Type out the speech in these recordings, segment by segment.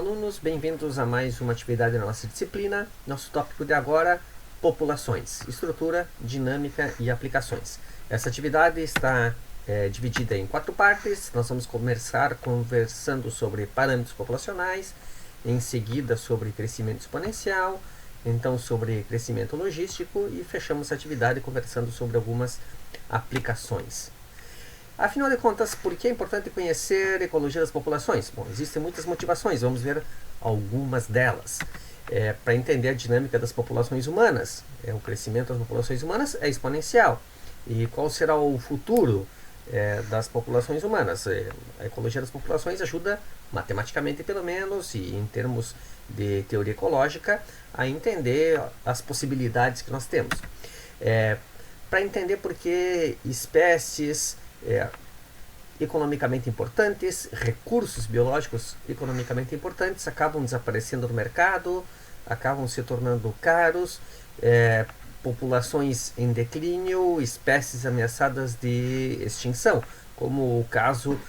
alunos, bem-vindos a mais uma atividade na nossa disciplina. Nosso tópico de agora, populações, estrutura, dinâmica e aplicações. Essa atividade está dividida em 4 partes. Nós vamos começar conversando sobre parâmetros populacionais, em seguida sobre crescimento exponencial, então sobre crescimento logístico e fechamos a atividade conversando sobre algumas aplicações. Afinal de contas, por que é importante conhecer a ecologia das populações? Bom, existem muitas motivações, vamos ver algumas delas. Para entender a dinâmica das populações humanas, o crescimento das populações humanas é exponencial. E qual será o futuro das populações humanas? A ecologia das populações ajuda, matematicamente pelo menos, e em termos de teoria ecológica, a entender as possibilidades que nós temos. Para entender por que espécies economicamente importantes, recursos biológicos economicamente importantes acabam desaparecendo no mercado, acabam se tornando caros, populações em declínio, espécies ameaçadas de extinção, como o caso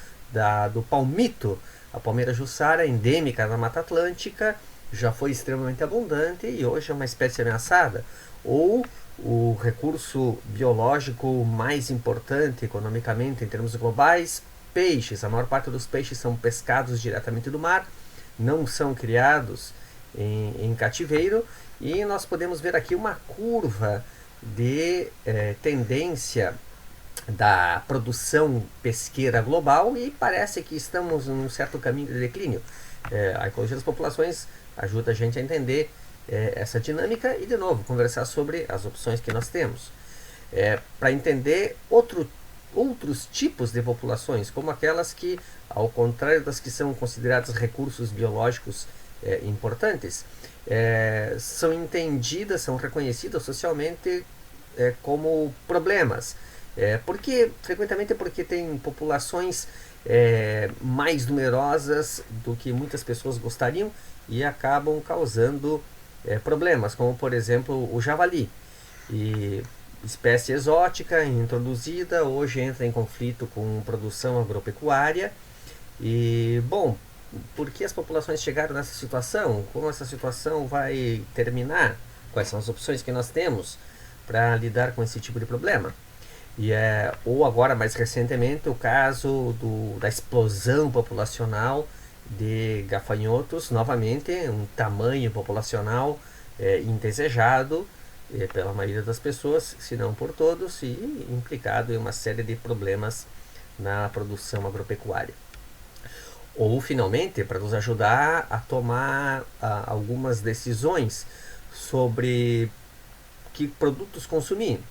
do palmito. A palmeira jussara, endêmica na Mata Atlântica, já foi extremamente abundante e hoje é uma espécie ameaçada. Ou o recurso biológico mais importante economicamente em termos globais, peixes. A maior parte dos peixes são pescados diretamente do mar, não são criados em cativeiro, e nós podemos ver aqui uma curva de tendência da produção pesqueira global e parece que estamos num certo caminho de declínio. A ecologia das populações ajuda a gente a entender essa dinâmica e, de novo, conversar sobre as opções que nós temos. Para entender outros tipos de populações, como aquelas que, ao contrário das que são consideradas recursos biológicos importantes, são entendidas, são reconhecidas socialmente como problemas. Frequentemente porque tem populações mais numerosas do que muitas pessoas gostariam e acabam causando problemas, como por exemplo o javali. E espécie exótica, introduzida, hoje entra em conflito com produção agropecuária. E, bom, por que as populações chegaram nessa situação? Como essa situação vai terminar? Quais são as opções que nós temos para lidar com esse tipo de problema? Ou agora, mais recentemente, o caso da explosão populacional de gafanhotos, novamente um tamanho populacional indesejado pela maioria das pessoas, se não por todos, e implicado em uma série de problemas na produção agropecuária. Ou, finalmente, para nos ajudar a tomar algumas decisões sobre que produtos consumir,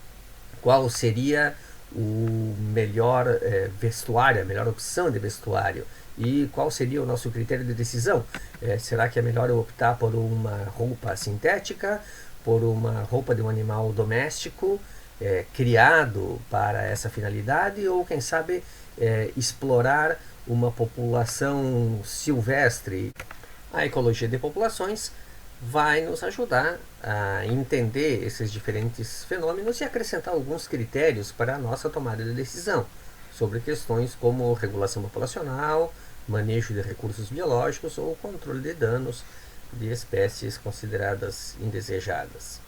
qual seria o melhor vestuário, a melhor opção de vestuário, e qual seria o nosso critério de decisão. Será que é melhor eu optar por uma roupa sintética, por uma roupa de um animal doméstico criado para essa finalidade, ou quem sabe explorar uma população silvestre? A ecologia de populações vai nos ajudar a entender esses diferentes fenômenos e acrescentar alguns critérios para a nossa tomada de decisão sobre questões como regulação populacional, manejo de recursos biológicos ou controle de danos de espécies consideradas indesejadas.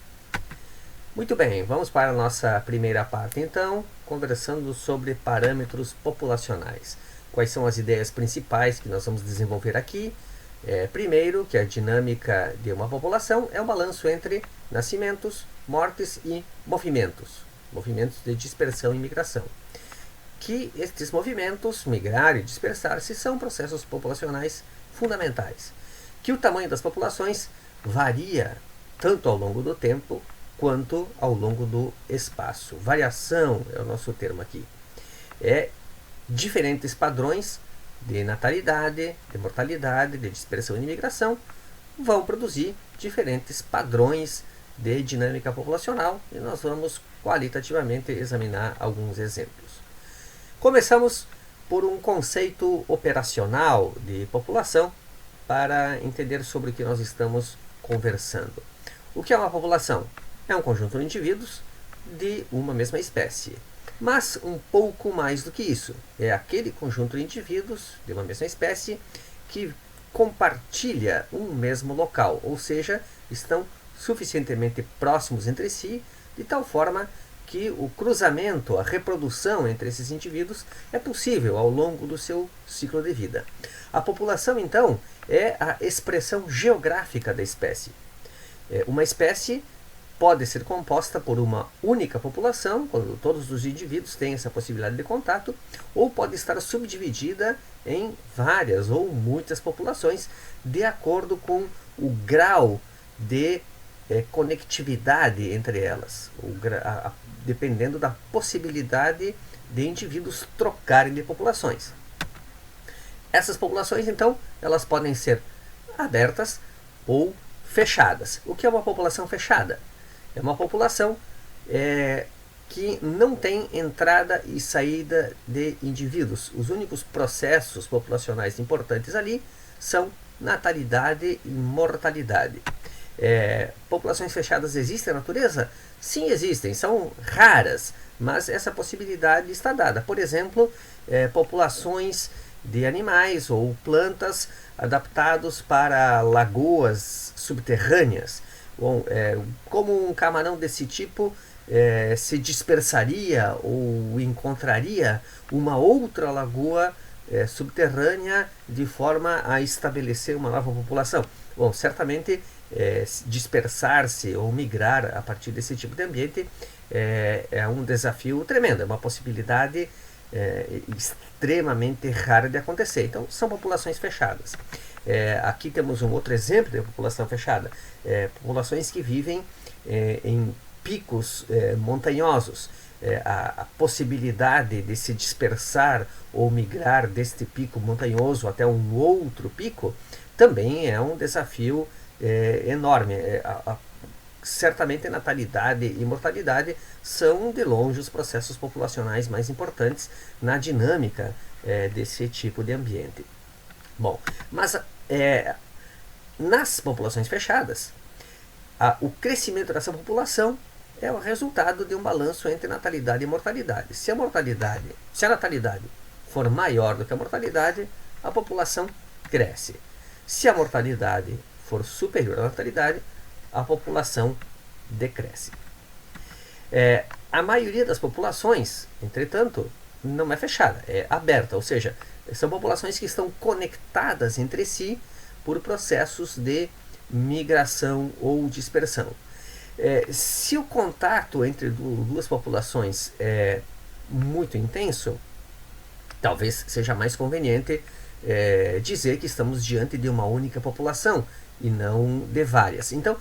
Muito bem, vamos para a nossa primeira parte então, conversando sobre parâmetros populacionais. Quais são as ideias principais que nós vamos desenvolver aqui? Primeiro, que a dinâmica de uma população é um balanço entre nascimentos, mortes e movimentos de dispersão e migração. Que estes movimentos, migrar e dispersar-se, são processos populacionais fundamentais. Que o tamanho das populações varia tanto ao longo do tempo quanto ao longo do espaço. Variação é o nosso termo aqui. Diferentes padrões de natalidade, de mortalidade, de dispersão e imigração vão produzir diferentes padrões de dinâmica populacional e nós vamos qualitativamente examinar alguns exemplos. Começamos por um conceito operacional de população para entender sobre o que nós estamos conversando. O que é uma população? É um conjunto de indivíduos de uma mesma espécie. Mas um pouco mais do que isso. É aquele conjunto de indivíduos de uma mesma espécie que compartilha um mesmo local, ou seja, estão suficientemente próximos entre si, de tal forma que o cruzamento, a reprodução entre esses indivíduos é possível ao longo do seu ciclo de vida. A população, então, é a expressão geográfica da espécie. Uma espécie pode ser composta por uma única população, quando todos os indivíduos têm essa possibilidade de contato, ou pode estar subdividida em várias ou muitas populações, de acordo com o grau de conectividade entre elas, dependendo da possibilidade de indivíduos trocarem de populações. Essas populações, então, elas podem ser abertas ou fechadas. O que é uma população fechada? É uma população que não tem entrada e saída de indivíduos. Os únicos processos populacionais importantes ali são natalidade e mortalidade. Populações fechadas existem na natureza? Sim, existem, são raras, mas essa possibilidade está dada. Por exemplo, populações de animais ou plantas adaptados para lagoas subterrâneas. Bom, como um camarão desse tipo se dispersaria ou encontraria uma outra lagoa subterrânea de forma a estabelecer uma nova população? Bom, certamente dispersar-se ou migrar a partir desse tipo de ambiente é um desafio tremendo, é uma possibilidade extremamente rara de acontecer. Então, são populações fechadas. Aqui temos um outro exemplo de população fechada. Populações que vivem em picos montanhosos. A possibilidade de se dispersar ou migrar deste pico montanhoso até um outro pico também é um desafio enorme. Certamente a natalidade e mortalidade são de longe os processos populacionais mais importantes na dinâmica desse tipo de ambiente. Bom, mas nas populações fechadas, o crescimento dessa população é o resultado de um balanço entre natalidade e mortalidade. Se a natalidade for maior do que a mortalidade, a população cresce. Se a mortalidade for superior à natalidade, a população decresce. A maioria das populações, entretanto, não é fechada, é aberta, ou seja, são populações que estão conectadas entre si por processos de migração ou dispersão. Se o contato entre duas populações é muito intenso, talvez seja mais conveniente dizer que estamos diante de uma única população e não de várias. Então,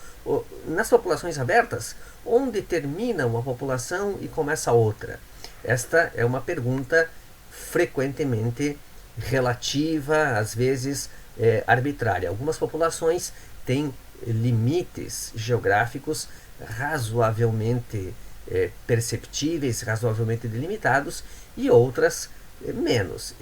nas populações abertas, onde termina uma população e começa outra? Esta é uma pergunta frequentemente relativa, às vezes arbitrária. Algumas populações têm limites geográficos razoavelmente perceptíveis, razoavelmente delimitados, e outras menos.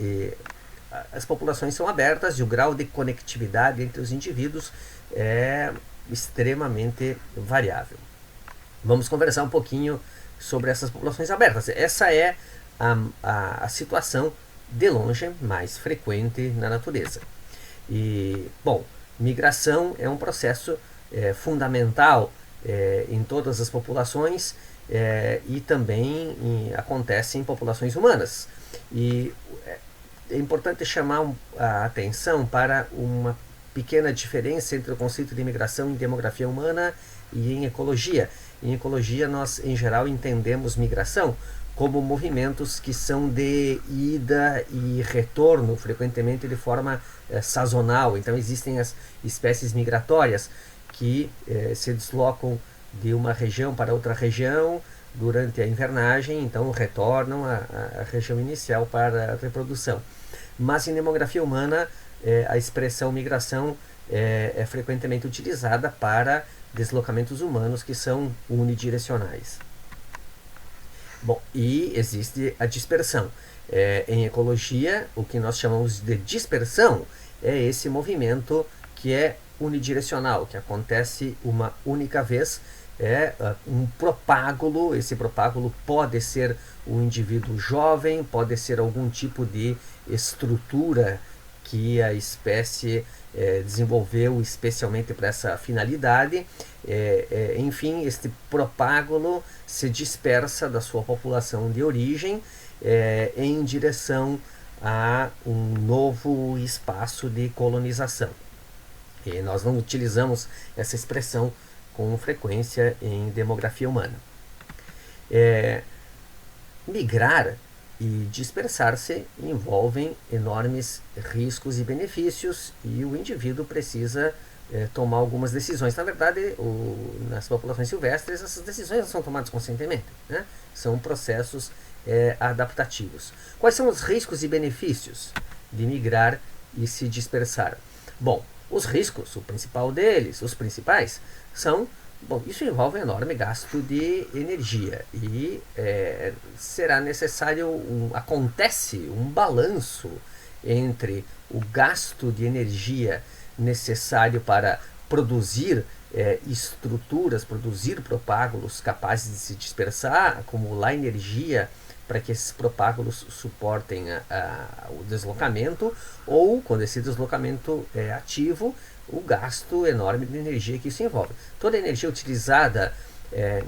As populações são abertas e o grau de conectividade entre os indivíduos é extremamente variável. Vamos conversar um pouquinho sobre essas populações abertas. Essa é a situação de longe mais frequente na natureza. E, bom, migração é um processo fundamental em todas as populações e também acontece em populações humanas. E é importante chamar a atenção para uma pequena diferença entre o conceito de migração em demografia humana e em ecologia. Em ecologia, nós, em geral, entendemos migração como movimentos que são de ida e retorno, frequentemente de forma sazonal. Então, existem as espécies migratórias que se deslocam de uma região para outra região durante a invernagem, então retornam à região inicial para a reprodução. Mas em demografia humana, a expressão migração é frequentemente utilizada para deslocamentos humanos que são unidirecionais. Bom, e existe a dispersão. Em ecologia, o que nós chamamos de dispersão é esse movimento que é unidirecional, que acontece uma única vez, um propágulo. Esse propágulo pode ser um indivíduo jovem, pode ser algum tipo de estrutura que a espécie desenvolveu especialmente para essa finalidade. Enfim, este propágulo se dispersa da sua população de origem em direção a um novo espaço de colonização. E nós não utilizamos essa expressão com frequência em demografia humana. Migrar e dispersar-se envolvem enormes riscos e benefícios, e o indivíduo precisa tomar algumas decisões. Na verdade, nas populações silvestres, essas decisões não são tomadas conscientemente, né? São processos adaptativos. Quais são os riscos e benefícios de migrar e se dispersar? Bom, os riscos, o principal deles, os principais, são... Bom, isso envolve um enorme gasto de energia e será necessário, acontece um balanço entre o gasto de energia necessário para produzir estruturas, produzir propágulos capazes de se dispersar, acumular energia para que esses propágulos suportem o deslocamento, ou, quando esse deslocamento é ativo, o gasto enorme de energia que isso envolve. Toda a energia utilizada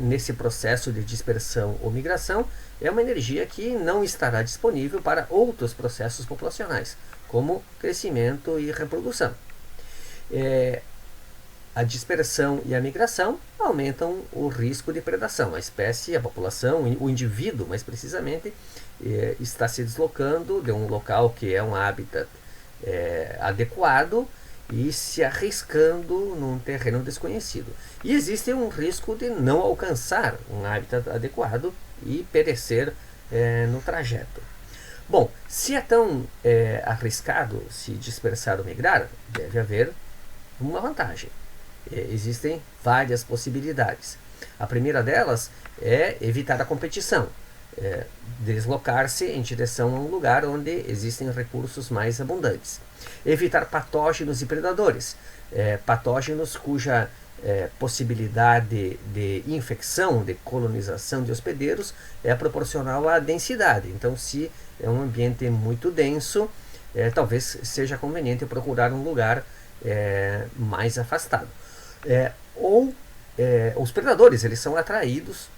nesse processo de dispersão ou migração é uma energia que não estará disponível para outros processos populacionais, como crescimento e reprodução. A dispersão e a migração aumentam o risco de predação. A espécie, a população, o indivíduo, mais precisamente, está se deslocando de um local que é um habitat adequado e se arriscando num terreno desconhecido. E existe um risco de não alcançar um habitat adequado e perecer no trajeto. Bom, se é tão arriscado se dispersar ou migrar, deve haver uma vantagem. Existem várias possibilidades. A primeira delas é evitar a competição, deslocar-se em direção a um lugar onde existem recursos mais abundantes. Evitar patógenos e predadores, patógenos cuja possibilidade de infecção, de colonização de hospedeiros é proporcional à densidade. Então, se é um ambiente muito denso, talvez seja conveniente procurar um lugar mais afastado. Os predadores, eles são atraídos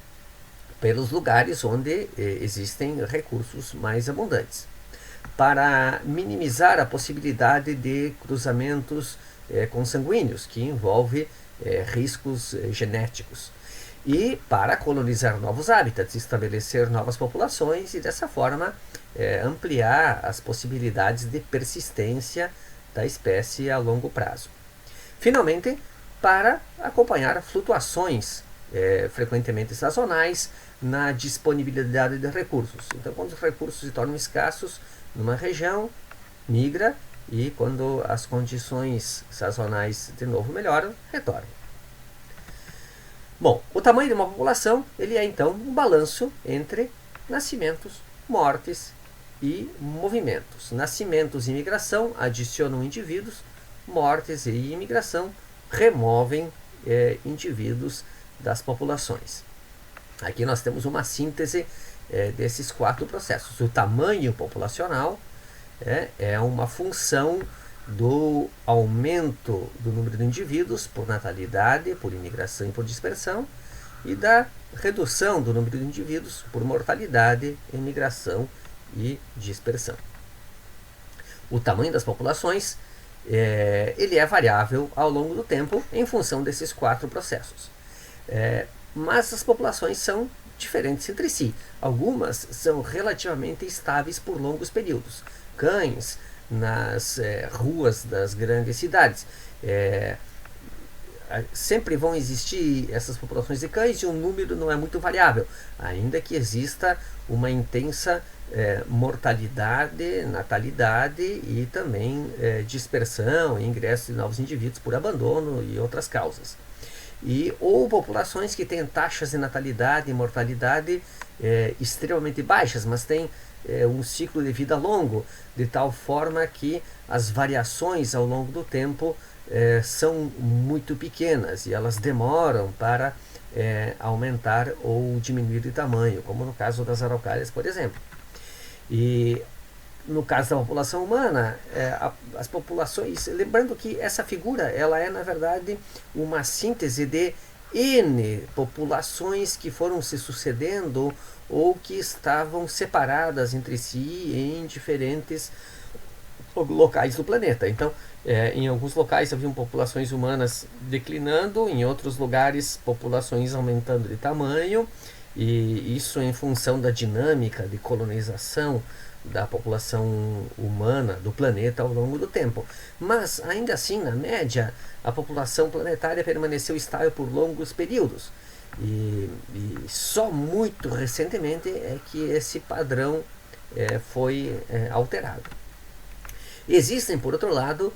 pelos lugares onde existem recursos mais abundantes. Para minimizar a possibilidade de cruzamentos consanguíneos, que envolve riscos genéticos. E para colonizar novos hábitats, estabelecer novas populações e, dessa forma, ampliar as possibilidades de persistência da espécie a longo prazo. Finalmente, para acompanhar flutuações frequentemente sazonais na disponibilidade de recursos. Então, quando os recursos se tornam escassos numa região, migra, e quando as condições sazonais de novo melhoram, retorna. Bom, o tamanho de uma população ele é então um balanço entre nascimentos, mortes e movimentos. Nascimentos e imigração adicionam indivíduos, mortes e imigração removem indivíduos das populações. Aqui nós temos uma síntese desses quatro processos. O tamanho populacional é uma função do aumento do número de indivíduos por natalidade, por imigração e por dispersão, e da redução do número de indivíduos por mortalidade, imigração e dispersão. O tamanho das populações ele é variável ao longo do tempo em função desses quatro processos. Mas as populações são diferentes entre si. Algumas são relativamente estáveis por longos períodos. Cães nas ruas das grandes cidades. Sempre vão existir essas populações de cães e o número não é muito variável, ainda que exista uma intensa mortalidade, natalidade e também dispersão e ingresso de novos indivíduos por abandono e outras causas. Ou populações que têm taxas de natalidade e mortalidade extremamente baixas, mas têm um ciclo de vida longo, de tal forma que as variações ao longo do tempo são muito pequenas e elas demoram para aumentar ou diminuir de tamanho, como no caso das araucárias, por exemplo. E No caso da população humana, as populações, lembrando que essa figura ela é na verdade uma síntese de N populações que foram se sucedendo ou que estavam separadas entre si em diferentes locais do planeta. Então, em alguns locais haviam populações humanas declinando, em outros lugares populações aumentando de tamanho, e isso em função da dinâmica de colonização da população humana do planeta ao longo do tempo. Mas, ainda assim, na média, a população planetária permaneceu estável por longos períodos. E só muito recentemente é que esse padrão foi alterado. Existem, por outro lado,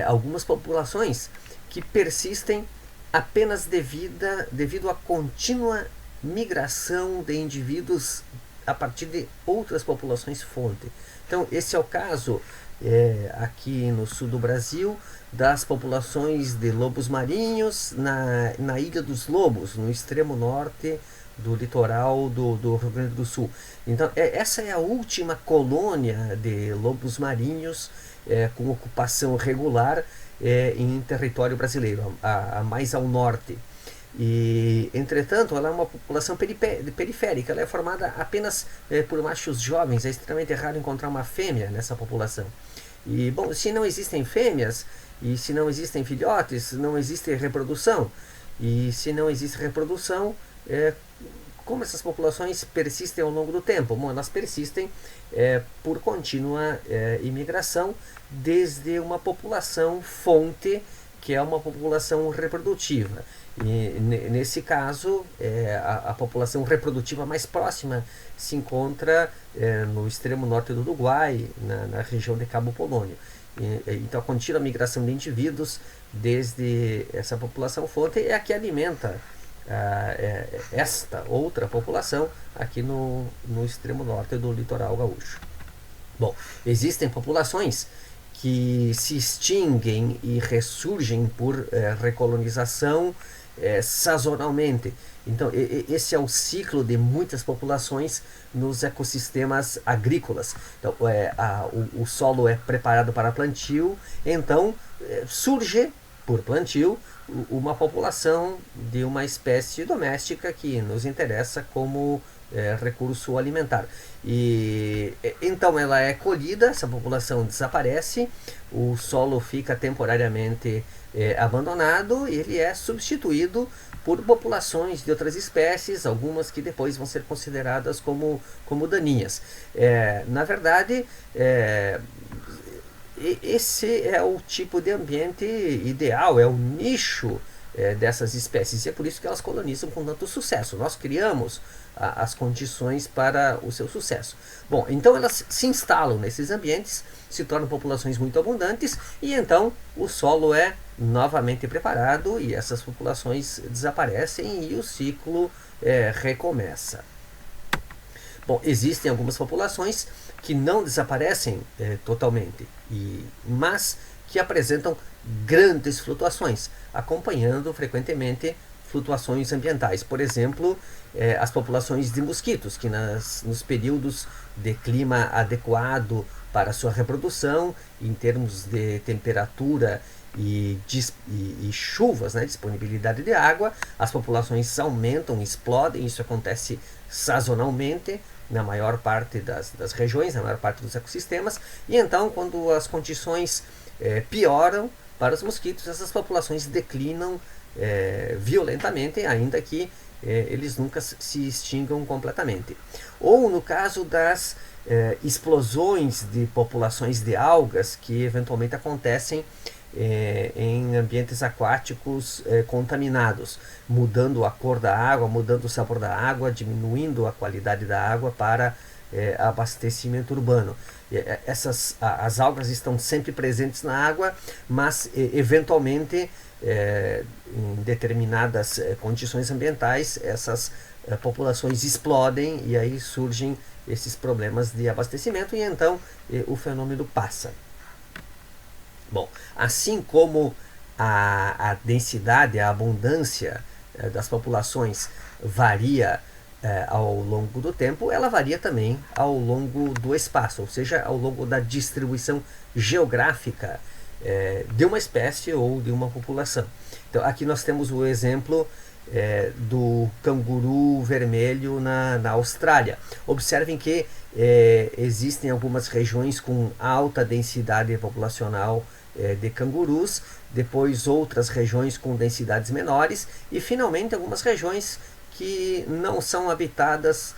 algumas populações que persistem apenas devido à contínua migração de indivíduos a partir de outras populações fonte. Então, esse é o caso aqui no sul do Brasil das populações de lobos marinhos na Ilha dos Lobos, no extremo norte do litoral do Rio Grande do Sul. Então, essa é a última colônia de lobos marinhos com ocupação regular em território brasileiro, a mais ao norte. E, entretanto, ela é uma população periférica, ela é formada apenas por machos jovens, é extremamente raro encontrar uma fêmea nessa população. E, bom, se não existem fêmeas, e se não existem filhotes, não existe reprodução. E se não existe reprodução, como essas populações persistem ao longo do tempo? Bom, elas persistem por contínua imigração desde uma população fonte, que é uma população reprodutiva. E nesse caso, a população reprodutiva mais próxima se encontra no extremo norte do Uruguai, na região de Cabo Polônio. Então, a contínua migração de indivíduos desde essa população fonte é a que alimenta esta outra população aqui no extremo norte do litoral gaúcho. Bom, existem populações que se extinguem e ressurgem por recolonização sazonalmente. Então, esse é o ciclo de muitas populações nos ecossistemas agrícolas. Então, o solo é preparado para plantio, então surge por plantio uma população de uma espécie doméstica que nos interessa como recurso alimentar. E então ela é colhida, essa população desaparece, o solo fica temporariamente abandonado e ele é substituído por populações de outras espécies, algumas que depois vão ser consideradas como daninhas. Na verdade, esse é o tipo de ambiente ideal, é o nicho dessas espécies, e é por isso que elas colonizam com tanto sucesso. Nós criamos as condições para o seu sucesso. Bom, então elas se instalam nesses ambientes, se tornam populações muito abundantes, e então o solo é novamente preparado e essas populações desaparecem e o ciclo recomeça. Bom, existem algumas populações que não desaparecem totalmente, mas que apresentam grandes flutuações, acompanhando frequentemente flutuações ambientais. Por exemplo, as populações de mosquitos, que nos períodos de clima adequado para sua reprodução, em termos de temperatura e chuvas, disponibilidade de água, as populações aumentam, explodem. Isso acontece sazonalmente na maior parte das regiões, na maior parte dos ecossistemas, e então, quando as condições pioram para os mosquitos, essas populações declinam violentamente, ainda que eles nunca se extingam completamente. Ou no caso das explosões de populações de algas que eventualmente acontecem em ambientes aquáticos contaminados, mudando a cor da água, mudando o sabor da água, diminuindo a qualidade da água para abastecimento urbano. As algas estão sempre presentes na água, mas eventualmente em determinadas condições ambientais essas populações explodem e aí surgem esses problemas de abastecimento e então o fenômeno passa. Bom, assim como a densidade, a abundância das populações varia ao longo do tempo, ela varia também ao longo do espaço, ou seja, ao longo da distribuição geográfica de uma espécie ou de uma população. Então, aqui nós temos o exemplo do canguru vermelho na Austrália. Observem que existem algumas regiões com alta densidade populacional de cangurus, depois outras regiões com densidades menores e finalmente algumas regiões que não são habitadas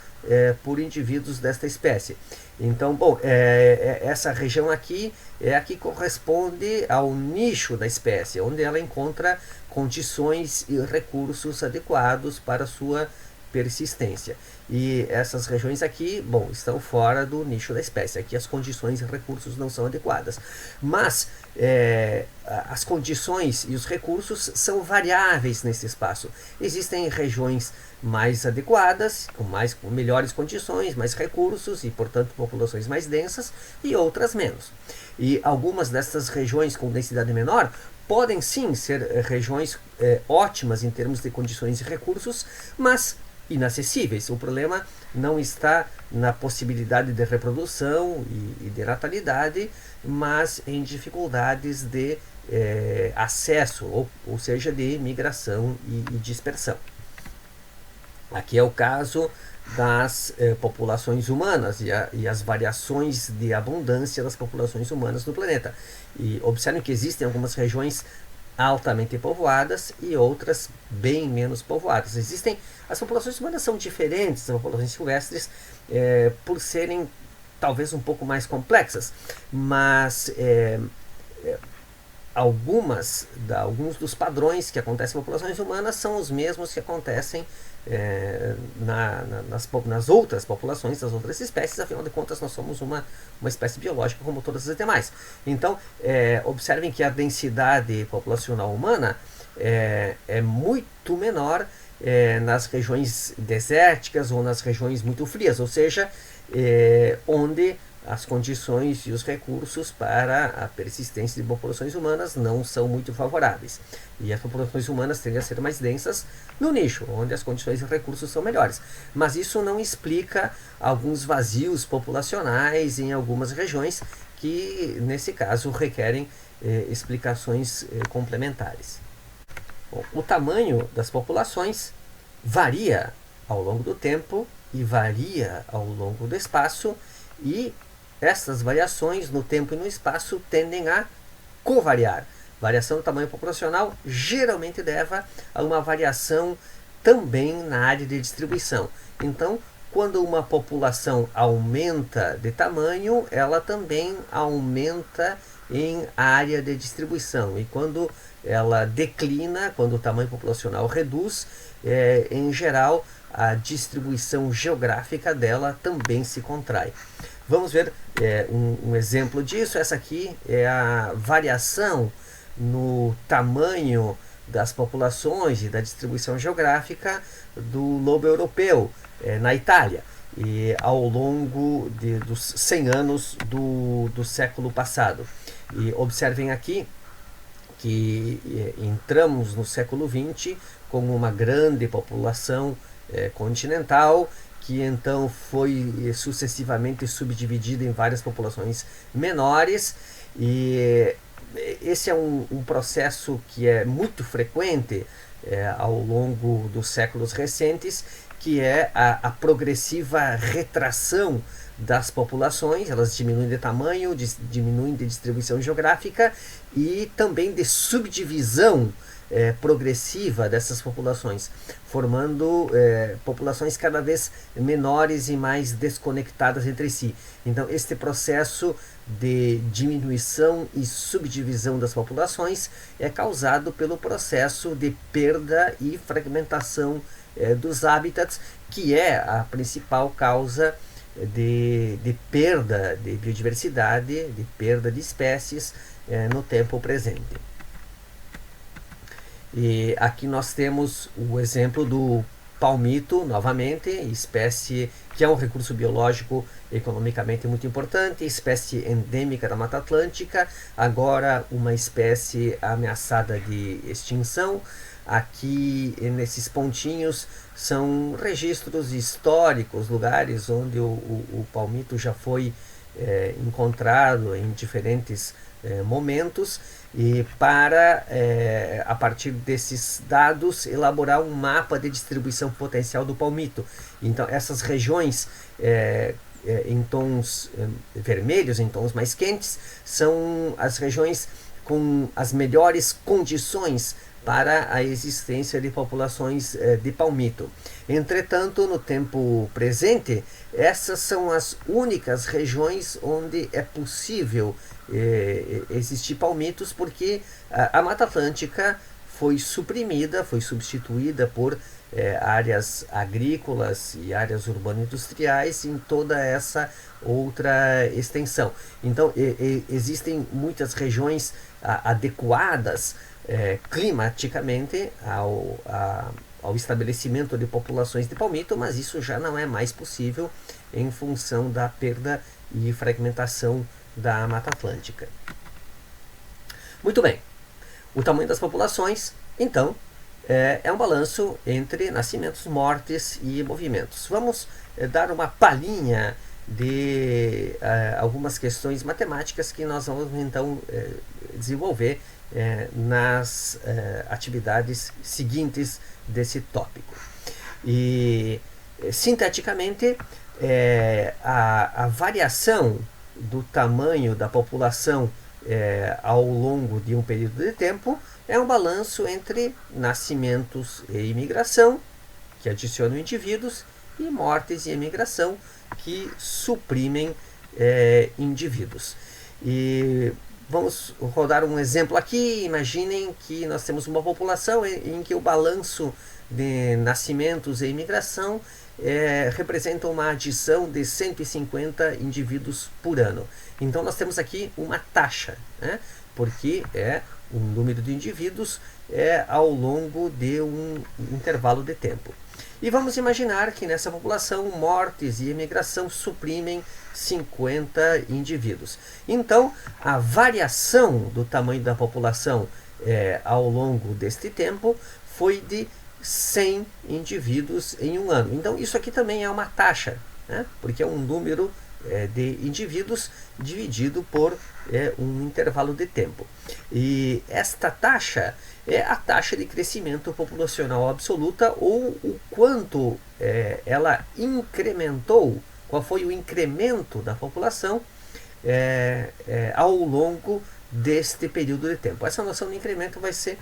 por indivíduos desta espécie. Então, bom, essa região aqui é a que corresponde ao nicho da espécie, onde ela encontra condições e recursos adequados para sua persistência. E essas regiões aqui, bom, estão fora do nicho da espécie. Aqui as condições e recursos não são adequadas. Mas as condições e os recursos são variáveis nesse espaço. Existem regiões mais adequadas, com melhores condições, mais recursos e, portanto, populações mais densas, e outras menos. E algumas dessas regiões com densidade menor podem sim ser regiões ótimas em termos de condições e recursos, mas inacessíveis. O problema não está na possibilidade de reprodução e de natalidade, mas em dificuldades de acesso, ou seja, de migração e dispersão. Aqui é o caso das populações humanas e as variações de abundância das populações humanas no planeta. E observem que existem algumas regiões altamente povoadas e outras bem menos povoadas. As populações humanas são diferentes das populações silvestres por serem talvez um pouco mais complexas, mas alguns dos padrões que acontecem em populações humanas são os mesmos que acontecem nas outras populações, das outras espécies. Afinal de contas, nós somos uma espécie biológica como todas as demais. Então, observem que a densidade populacional humana é muito menor nas regiões desérticas ou nas regiões muito frias, ou seja, onde as condições e os recursos para a persistência de populações humanas não são muito favoráveis. E as populações humanas tendem a ser mais densas no nicho, onde as condições e recursos são melhores. Mas isso não explica alguns vazios populacionais em algumas regiões que, nesse caso, requerem explicações complementares. Bom, o tamanho das populações varia ao longo do tempo e varia ao longo do espaço, e essas variações no tempo e no espaço tendem a covariar. Variação do tamanho populacional geralmente leva a uma variação também na área de distribuição. Então, quando uma população aumenta de tamanho, ela também aumenta em área de distribuição. E quando ela declina, quando o tamanho populacional reduz, em geral, a distribuição geográfica dela também se contrai. Vamos ver um exemplo disso. Essa aqui é a variação no tamanho das populações e da distribuição geográfica do lobo europeu na Itália, e ao longo dos 100 anos do século passado. E observem aqui que entramos no século XX com uma grande população continental, que então foi sucessivamente subdividida em várias populações menores, e esse é um processo que é muito frequente ao longo dos séculos recentes, que é a progressiva retração das populações. Elas diminuem de tamanho, diminuem de distribuição geográfica e também de subdivisão progressiva dessas populações, formando populações cada vez menores e mais desconectadas entre si. Então, este processo de diminuição e subdivisão das populações é causado pelo processo de perda e fragmentação dos hábitats, que é a principal causa de perda de biodiversidade, de perda de espécies no tempo presente. E aqui nós temos o exemplo do palmito, novamente, espécie que é um recurso biológico economicamente muito importante, espécie endêmica da Mata Atlântica, agora uma espécie ameaçada de extinção. Aqui nesses pontinhos são registros históricos, lugares onde o palmito já foi encontrado em diferentes momentos, e para, a partir desses dados, elaborar um mapa de distribuição potencial do palmito. Então, essas regiões em tons vermelhos, em tons mais quentes, são as regiões com as melhores condições para a existência de populações de palmito. Entretanto, no tempo presente, essas são as únicas regiões onde é possível existir palmitos, porque a Mata Atlântica foi suprimida, foi substituída por áreas agrícolas e áreas urbano-industriais em toda essa outra extensão. Então, existem muitas regiões adequadas climaticamente ao estabelecimento de populações de palmito, mas isso já não é mais possível em função da perda e fragmentação da Mata Atlântica. Muito bem, o tamanho das populações, então, é um balanço entre nascimentos, mortes e movimentos. Vamos dar uma palhinha de algumas questões matemáticas que nós vamos então desenvolver nas atividades seguintes desse tópico. E, sinteticamente, a variação do tamanho da população ao longo de um período de tempo é um balanço entre nascimentos e imigração, que adicionam indivíduos, e mortes e emigração, que suprimem indivíduos. E vamos rodar um exemplo aqui. Imaginem que nós temos uma população em que o balanço de nascimentos e imigração representa uma adição de 150 indivíduos por ano. Então nós temos aqui uma taxa, né? Porque é um número de indivíduos ao longo de um intervalo de tempo. E vamos imaginar que nessa população mortes e emigração suprimem 50 indivíduos. Então, a variação do tamanho da população ao longo deste tempo foi de 100 indivíduos em um ano. Então, isso aqui também é uma taxa, né? Porque é um número de indivíduos dividido por um intervalo de tempo. E esta taxa é a taxa de crescimento populacional absoluta, ou o quanto ela incrementou, qual foi o incremento da população ao longo deste período de tempo. Essa noção de incremento vai ser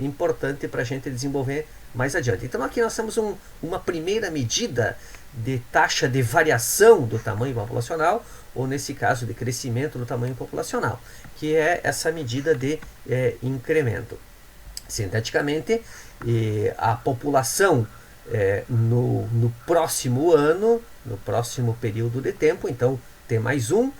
importante para a gente desenvolver mais adiante. Então aqui nós temos uma primeira medida de taxa de variação do tamanho populacional, ou nesse caso de crescimento do tamanho populacional, que é essa medida de incremento. Sinteticamente, a população no próximo ano, no próximo período de tempo, então T mais 1,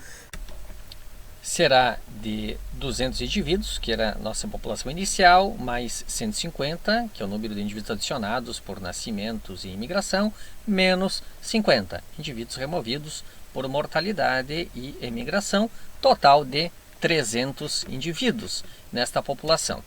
será de 200 indivíduos, que era a nossa população inicial, mais 150, que é o número de indivíduos adicionados por nascimentos e imigração, menos 50 indivíduos removidos por mortalidade e emigração, total de 300 indivíduos nesta população.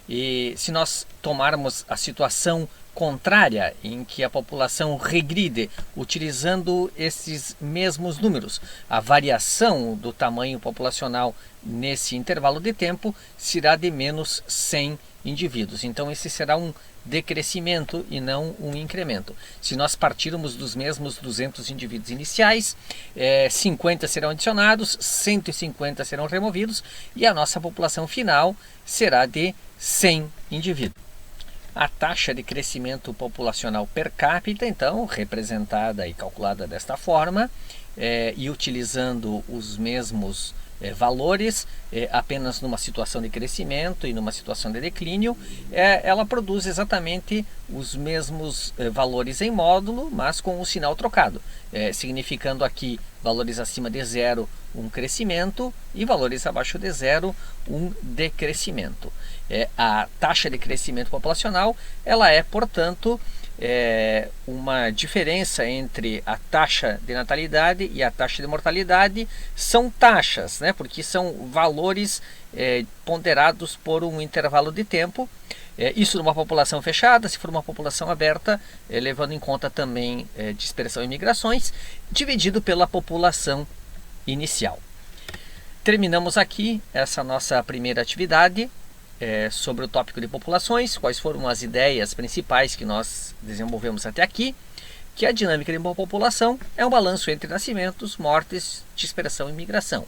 E se nós tomarmos a situação contrária, em que a população regride, utilizando esses mesmos números, a variação do tamanho populacional nesse intervalo de tempo será de menos 100 indivíduos. Então esse será um decrescimento e não um incremento. Se nós partirmos dos mesmos 200 indivíduos iniciais, 50 serão adicionados, 150 serão removidos, e a nossa população final será de 100 indivíduos. A taxa de crescimento populacional per capita, então, representada e calculada desta forma, e utilizando os mesmos valores, apenas numa situação de crescimento e numa situação de declínio, ela produz exatamente os mesmos valores em módulo, mas com o sinal trocado, significando aqui valores acima de zero, um crescimento, e valores abaixo de zero, um decrescimento. A taxa de crescimento populacional, ela é, portanto, uma diferença entre a taxa de natalidade e a taxa de mortalidade. São taxas, né, porque são valores ponderados por um intervalo de tempo, Isso numa população fechada. Se for uma população aberta, levando em conta também dispersão e migrações, dividido pela população inicial. Terminamos aqui essa nossa primeira atividade sobre o tópico de populações. Quais foram as ideias principais que nós desenvolvemos até aqui? Que a dinâmica de uma população é um balanço entre nascimentos, mortes, dispersão e migração.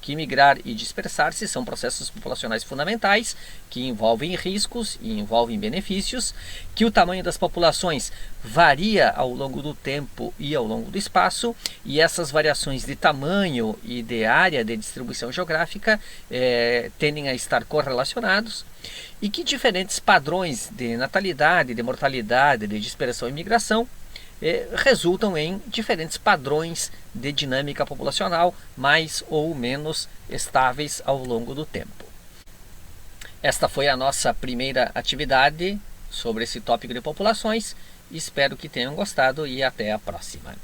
Que migrar e dispersar-se são processos populacionais fundamentais que envolvem riscos e envolvem benefícios, que o tamanho das populações varia ao longo do tempo e ao longo do espaço, e essas variações de tamanho e de área de distribuição geográfica tendem a estar correlacionados, e que diferentes padrões de natalidade, de mortalidade, de dispersão e migração resultam em diferentes padrões de dinâmica populacional, mais ou menos estáveis ao longo do tempo. Esta foi a nossa primeira atividade sobre esse tópico de populações. Espero que tenham gostado e até a próxima.